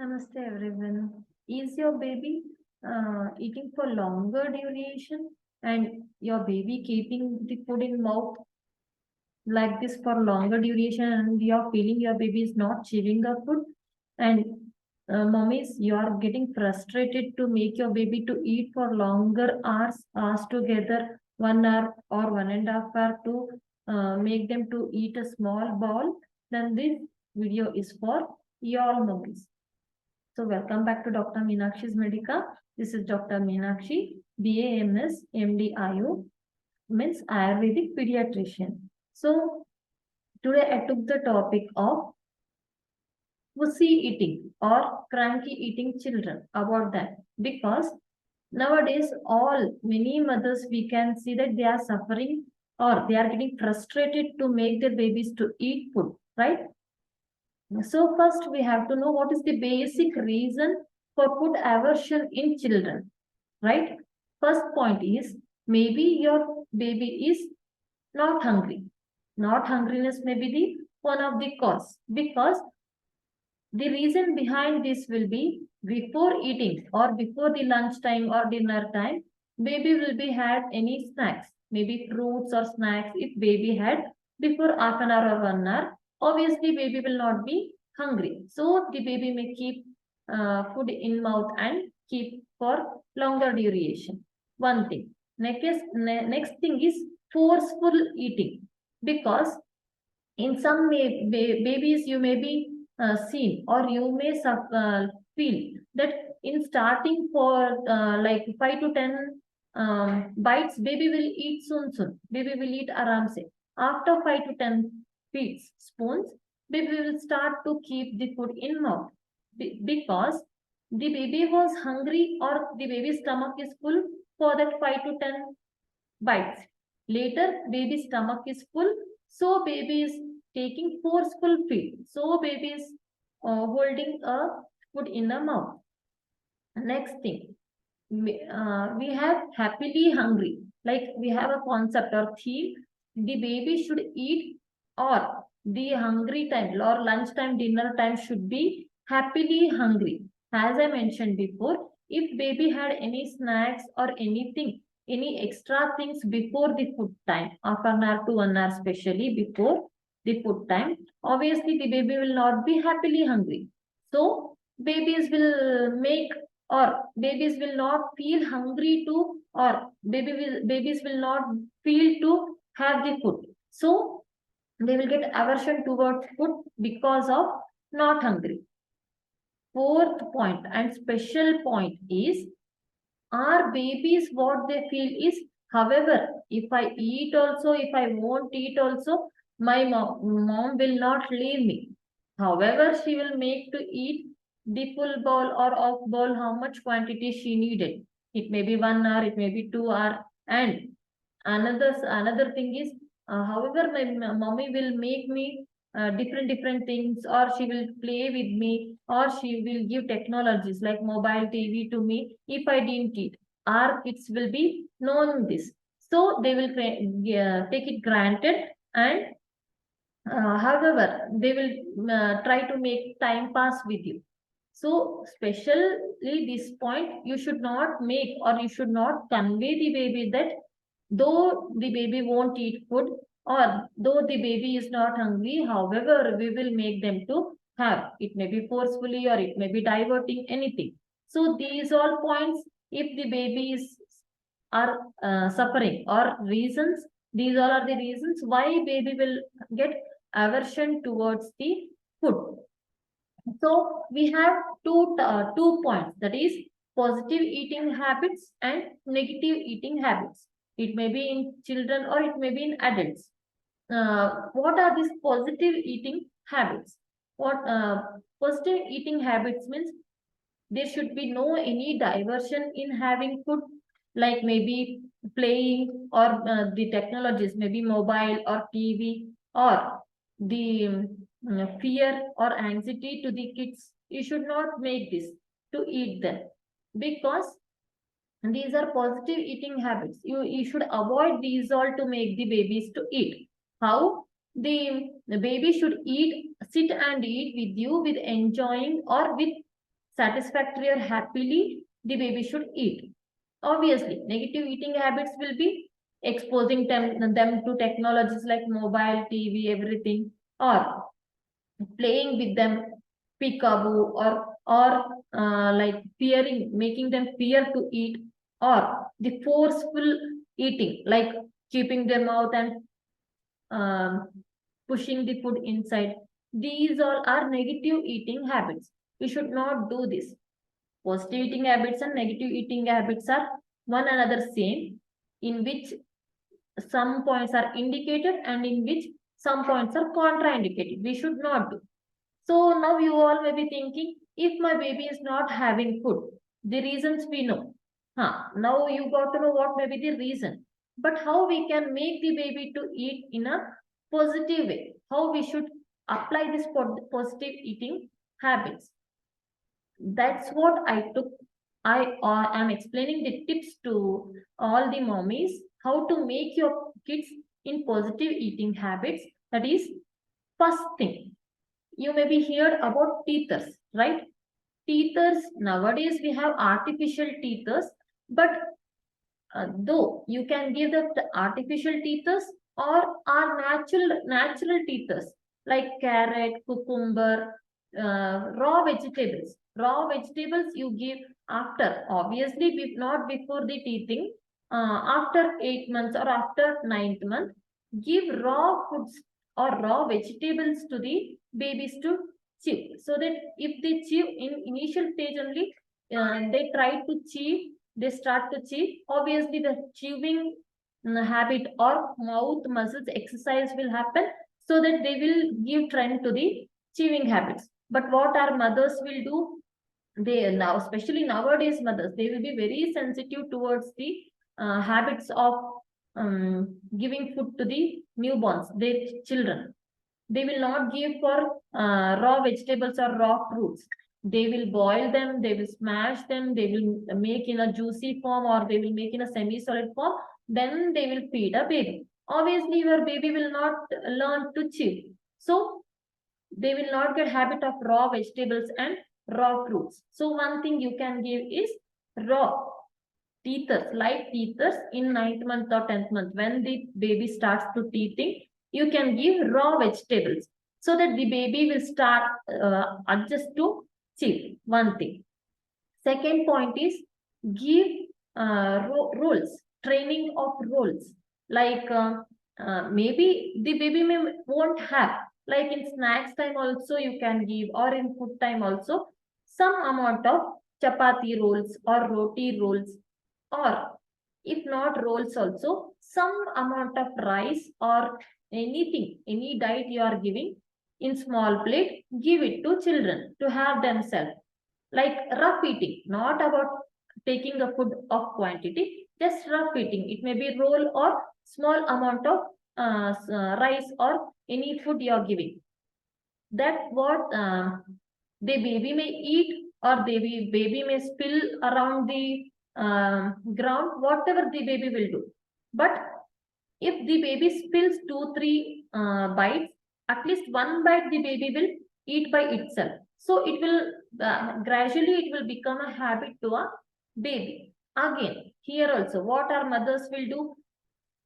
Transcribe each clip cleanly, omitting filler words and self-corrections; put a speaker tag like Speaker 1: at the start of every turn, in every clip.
Speaker 1: Namaste everyone. Is your baby eating for longer duration and your baby keeping the food in mouth like this for longer duration and you're feeling your baby is not chewing the food and mommies you are getting frustrated to make your baby to eat for longer hours together 1 hour or 1.5 hour to make them to eat a small ball, then this video is for your mommies. So welcome back to Dr. Meenakshi's Medica. This is Dr. Meenakshi, BAMS, MDIO, means Ayurvedic pediatrician. So today I took the topic of fussy eating or cranky eating children about that because nowadays all many mothers we can see that they are suffering or they are getting frustrated to make their babies to eat food, right? So first we have to know what is the basic reason for food aversion in children, right? First point is maybe your baby is not hungry. Not hungriness may be the one of the cause because the reason behind this will be before eating or before the lunch time or dinner time, baby will be had any snacks, maybe fruits or snacks if baby had before half an hour or 1 hour. Obviously, baby will not be hungry. So the baby may keep food in mouth and keep for longer duration. One thing. Next thing is forceful eating because in some babies you may be seen or you may feel that in starting for like 5 to 10 bites baby will eat soon, baby will eat aram se. After 5 to 10 feeds spoons baby will start to keep the food in mouth because the baby was hungry or the baby's stomach is full for that 5 to 10 bites. Later, baby's stomach is full, so baby is taking forceful feed. So baby is holding a food in the mouth. Next thing, we have happily hungry. Like we have a concept or theme. The baby should eat or the hungry time or lunchtime, dinner time should be happily hungry. As I mentioned before, if baby had any snacks or anything, any extra things before the food time, half an hour to 1 hour, especially before the food time, obviously the baby will not be happily hungry. So babies will make or babies will not feel hungry to or babies will not feel to have the food, so they will get aversion towards food because of not hungry. Fourth point and special point is our babies what they feel is, however if I eat also, if I won't eat also, my mom will not leave me. However, she will make to eat the full bowl or off bowl how much quantity she needed. It may be 1 hour, it may be 2 hour. And another thing is, however, my mommy will make me different things, or she will play with me, or she will give technologies like mobile TV to me if I didn't eat. Our kids will be knowing this, so they will take it granted and however, they will try to make time pass with you. So, especially this point, you should not make or you should not convey the baby that though the baby won't eat food or though the baby is not hungry, however, we will make them to have. It may be forcefully or it may be diverting anything. So, these all points, if the baby is are suffering or reasons, these all are the reasons why baby will get aversion towards the food. So we have two points, that is positive eating habits and negative eating habits. It may be in children or it may be in adults. What are these positive eating habits? What positive eating habits means, there should be no any diversion in having food, like maybe playing or the technologies, maybe mobile or TV or the fear or anxiety to the kids. You should not make this to eat them because these are positive eating habits. You should avoid these all to make the babies to eat. How? The baby should eat, sit and eat with you with enjoying or with satisfactory or happily the baby should eat. Obviously, negative eating habits will be exposing them to technologies like mobile, TV, everything, or playing with them peekaboo, or like fearing, making them fear to eat, or the forceful eating, like keeping their mouth and um, pushing the food inside. These all are negative eating habits. We should not do this. Positive eating habits and negative eating habits are one another same, in which some points are indicated and in which some points are contraindicated. We should not do. So now you all may be thinking, if my baby is not having food, the reasons we know. Now you got to know what may be the reason. But how we can make the baby to eat in a positive way? How we should apply this positive eating habits? That's what I took. I am explaining the tips to all the mommies how to make your kids in positive eating habits. That is, first thing, you may be heard about teethers, right? Teethers, nowadays we have artificial teethers, but though you can give the artificial teethers or are natural teethers like carrot, cucumber, raw vegetables. Raw vegetables you give after, obviously not before the teething, after 8 months or after 9th month. Give raw foods or raw vegetables to the babies to chew, so that if they chew in initial stage only, they try to chew, they start to chew. Obviously the chewing habit or mouth muscles exercise will happen, so that they will give trend to the chewing habits. But what our mothers will do, they now, especially nowadays mothers, they will be very sensitive towards the habits of giving food to the newborns, their children. They will not give for raw vegetables or raw fruits. They will boil them, they will smash them, they will make in a juicy form, or they will make in a semi-solid form. Then they will feed a baby. Obviously, your baby will not learn to chew. So they will not get habit of raw vegetables and raw fruits. So one thing you can give is raw teethers, light teethers in 9th month or 10th month. When the baby starts to teething, you can give raw vegetables, so that the baby will start adjust to chew. One thing. Second point is, give roles, training of roles. Like maybe the baby won't have, like in snacks time also you can give, or in food time also, some amount of chapati rolls or roti rolls, or if not rolls also, some amount of rice or anything, any diet you are giving in small plate, give it to children to have themselves. Like rough eating, not about taking a food of quantity, just rough eating. It may be roll or small amount of rice or any food you are giving. That what the baby may eat, or the baby may spill around the ground, whatever the baby will do. But if the baby spills 2-3 bites, at least one bite the baby will eat by itself. So it will gradually it will become a habit to a baby. Again, here also, what our mothers will do,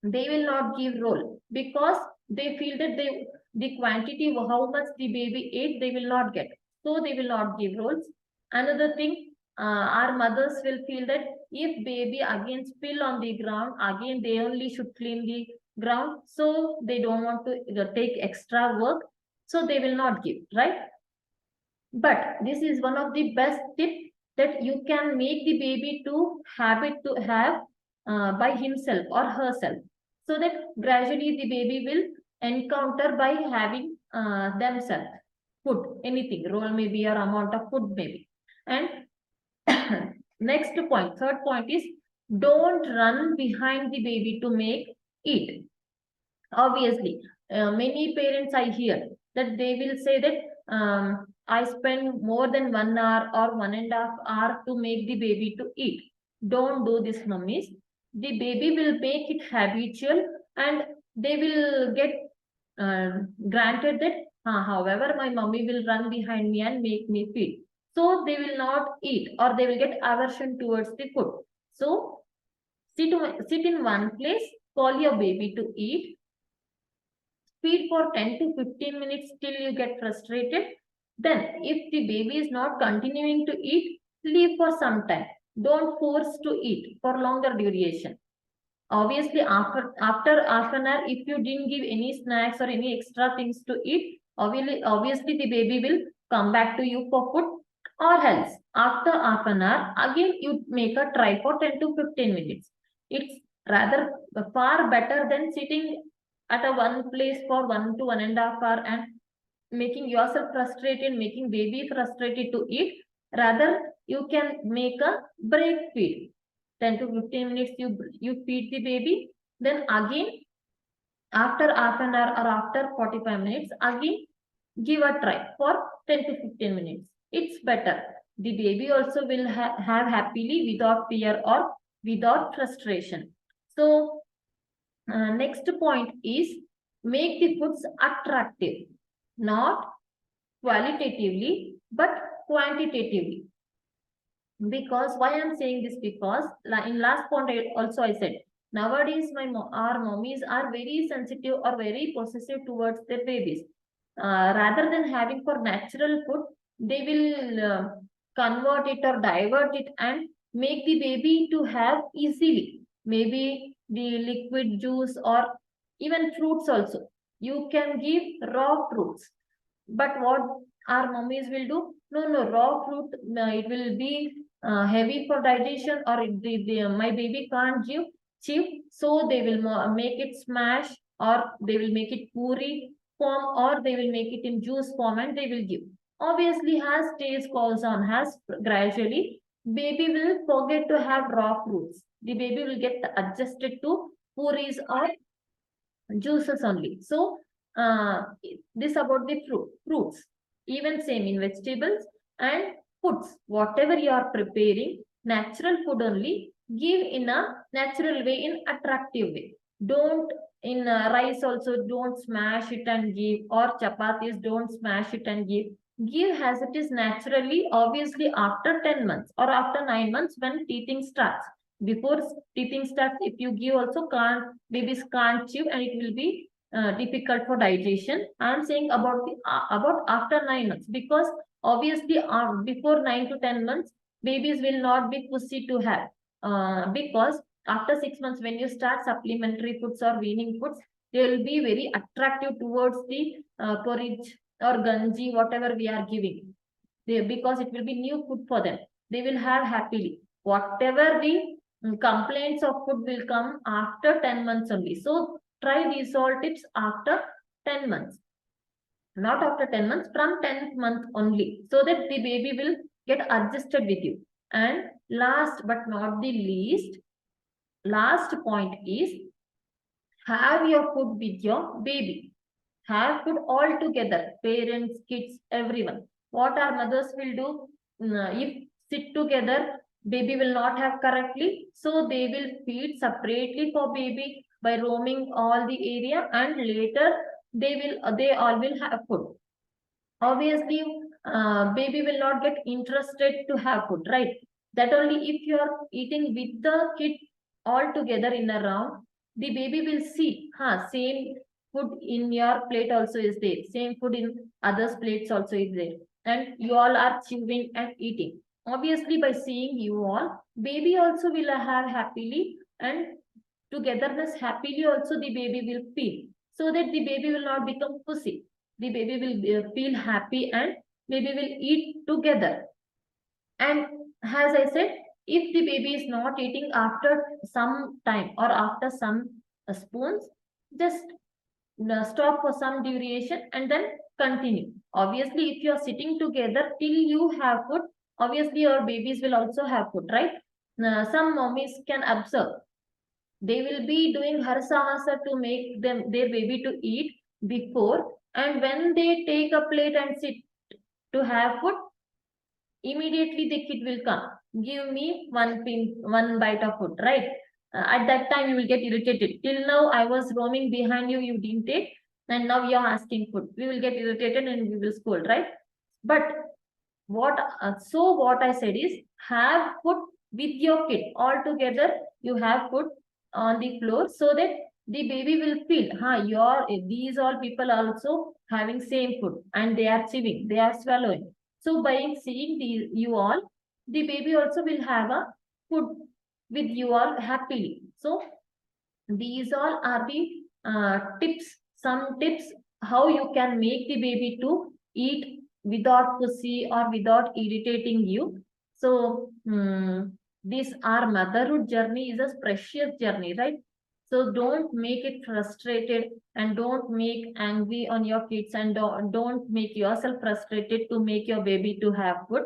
Speaker 1: they will not give roll, because they feel that the quantity of how much the baby ate they will not get, so they will not give rolls. Another thing, our mothers will feel that if baby again spill on the ground, again they only should clean the ground, so they don't want to take extra work, so they will not give, right? But this is one of the best tips that you can make the baby to habit to have by himself or herself, so that gradually the baby will encounter by having themselves food, anything, roll maybe, or amount of food maybe. And next point, third point is, don't run behind the baby to make eat. Obviously, many parents I hear that they will say that I spend more than 1 hour or 1.5 hours to make the baby to eat. Don't do this, mummies. The baby will make it habitual, and they will get granted that, however, my mummy will run behind me and make me feed. so they will not eat or they will get aversion towards the food. So sit in one place, call your baby to eat, feed for 10 to 15 minutes till you get frustrated. Then, if the baby is not continuing to eat, leave for some time. Don't force to eat for longer duration. Obviously, after half an hour, if you didn't give any snacks or any extra things to eat, obviously the baby will come back to you for food. Or else, after half an hour, again you make a try for 10 to 15 minutes. It's rather far better than sitting at a one place for 1 to 1.5 hours and making yourself frustrated, making baby frustrated to eat. Rather, you can make a break feed. 10 to 15 minutes you feed the baby. Then again, after half an hour or after 45 minutes, again give a try for 10 to 15 minutes. It's better. The baby also will have happily without fear or without frustration. So, next point is make the foods attractive, not qualitatively but quantitatively. Because why I'm saying this, because in last point also I said nowadays our mommies are very sensitive or very possessive towards their babies. Rather than having for natural food, they will convert it or divert it and make the baby to have easily. Maybe the liquid juice or even fruits also. You can give raw fruits, but what our mummies will do? No, no, raw fruit, it will be heavy for digestion or my baby can't chew. So they will make it smash or they will make it puri form or they will make it in juice form and they will give. Obviously, as taste goes on, has gradually, baby will forget to have raw fruits. The baby will get adjusted to puris or juices only. So this about the fruits, even same in vegetables and foods, whatever you are preparing, natural food only, give in a natural way, in attractive way. Don't in rice also don't smash it and give, or chapatis don't smash it and give. Give as it is naturally. Obviously, after 10 months or after 9 months when teething starts. Before teething starts, if you give also, can't babies can't chew and it will be difficult for digestion. I'm saying about the about after 9 months, because obviously before 9 to 10 months, babies will not be pussy to have. Because after 6 months, when you start supplementary foods or weaning foods, they will be very attractive towards the porridge or ganji, whatever we are giving. Because it will be new food for them. They will have happily. Whatever the complaints of food will come after 10 months only. So try these all tips after 10 months. Not after 10 months, from 10th month only. So that the baby will get adjusted with you. And last but not the least, last point is have your food with your baby. Have food all together, parents, kids, everyone. What our mothers will do, if sit together, baby will not have correctly, so they will feed separately for baby by roaming all the area, and later they all will have food. Obviously, baby will not get interested to have food, right? That only if you are eating with the kid all together in a round, the baby will see, same food in your plate also is there, same food in others plates also is there, and you all are chewing and eating. Obviously, by seeing you all, baby also will have happily, and togetherness happily also the baby will feel, so that the baby will not become pussy. The baby will feel happy and baby will eat together. And as I said, if the baby is not eating after some time or after some spoons, just stop for some duration and then continue. Obviously, if you are sitting together till you have food, obviously your babies will also have food, right? Some mommies can observe. They will be doing harsahasa to make their baby to eat before, and when they take a plate and sit to have food, immediately the kid will come, give me one bite of food, right? At that time you will get irritated. Till now I was roaming behind you, you didn't take, and now you're asking food. We will get irritated and we will scold, right? But what I said is, have food with your kid all together. You have food on the floor so that the baby will feel, your these all people are also having same food and they are chewing, they are swallowing. So by seeing you all, the baby also will have a food with you all happily. So these all are the tips, some tips how you can make the baby to eat without pussy or without irritating you. So this our motherhood journey is a precious journey, right? So don't make it frustrated and don't make angry on your kids, and don't make yourself frustrated to make your baby to have food.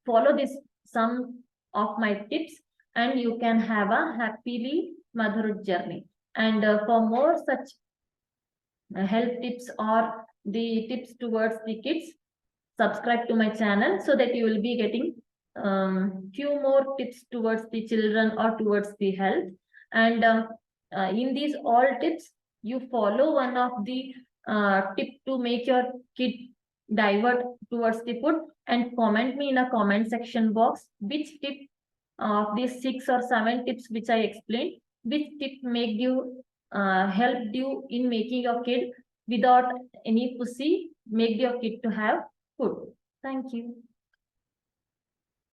Speaker 1: Follow this some of my tips and you can have a happily motherhood journey. And for more such health tips or the tips towards the kids, subscribe to my channel so that you will be getting few more tips towards the children or towards the health. And in these all tips, you follow one of the tip to make your kid divert towards the food, and comment me in a comment section box which tip of these 6 or 7 tips which I explained, which tip made you helped you in making your kid without any pussy, make your kid to have food. Thank you.